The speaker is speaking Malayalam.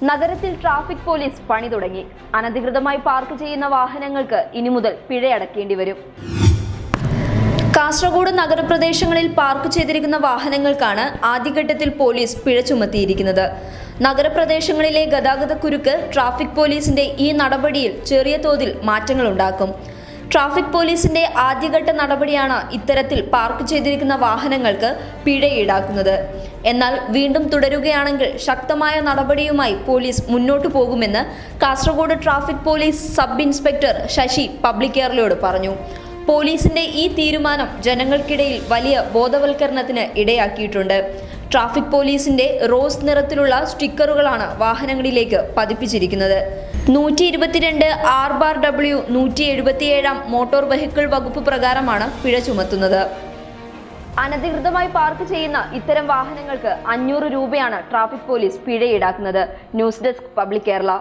നഗരത്തിൽ ട്രാഫിക് പോലീസ് പണി തുടങ്ങി. അനധികൃതമായി പാർക്ക് ചെയ്യുന്ന വാഹനങ്ങൾക്ക് ഇനി മുതൽ പിഴയടക്കേണ്ടി വരും. കാസർഗോഡ് നഗരപ്രദേശങ്ങളിൽ പാർക്ക് ചെയ്തിരിക്കുന്ന വാഹനങ്ങൾക്കാണ് ആദ്യഘട്ടത്തിൽ പോലീസ് പിഴ ചുമത്തിയിരിക്കുന്നത്. നഗരപ്രദേശങ്ങളിലെ ഗതാഗതക്കുരുക്ക് ട്രാഫിക് പോലീസിന്റെ ഈ നടപടിയിൽ ചെറിയ തോതിൽ മാറ്റങ്ങളുണ്ടാക്കും. ട്രാഫിക് പോലീസിന്റെ ആദ്യഘട്ട നടപടിയാണ് ഇത്തരത്തിൽ പാർക്ക് ചെയ്തിരിക്കുന്ന വാഹനങ്ങൾക്ക് പിഴ ഈടാക്കുന്നത്. എന്നാൽ വീണ്ടും തുടരുകയാണെങ്കിൽ ശക്തമായ നടപടിയുമായി പോലീസ് മുന്നോട്ടു പോകുമെന്ന് Kasaragod traffic police sub inspector Sasi public കേരളയോട് പറഞ്ഞു. പോലീസിന്റെ ഈ തീരുമാനം ജനങ്ങൾക്കിടയിൽ വലിയ ബോധവൽക്കരണത്തിന് ഇടയാക്കിയിട്ടുണ്ട്. ട്രാഫിക് പോലീസിന്റെ റോസ് നിറത്തിലുള്ള സ്റ്റിക്കറുകളാണ് വാഹനങ്ങളിലേക്ക് പതിപ്പിച്ചിരിക്കുന്നത്. 122 R/W 177 മോട്ടോർ വെഹിക്കിൾ വകുപ്പ് പ്രകാരമാണ് പിഴ ചുമത്തുന്നത്. അനധികൃതമായി പാർക്ക് ചെയ്യുന്ന ഇത്തരം വാഹനങ്ങൾക്ക് 500 രൂപയാണ് ട്രാഫിക് പോലീസ് പിഴ ഈടാക്കുന്നത്. News desk public Kerala.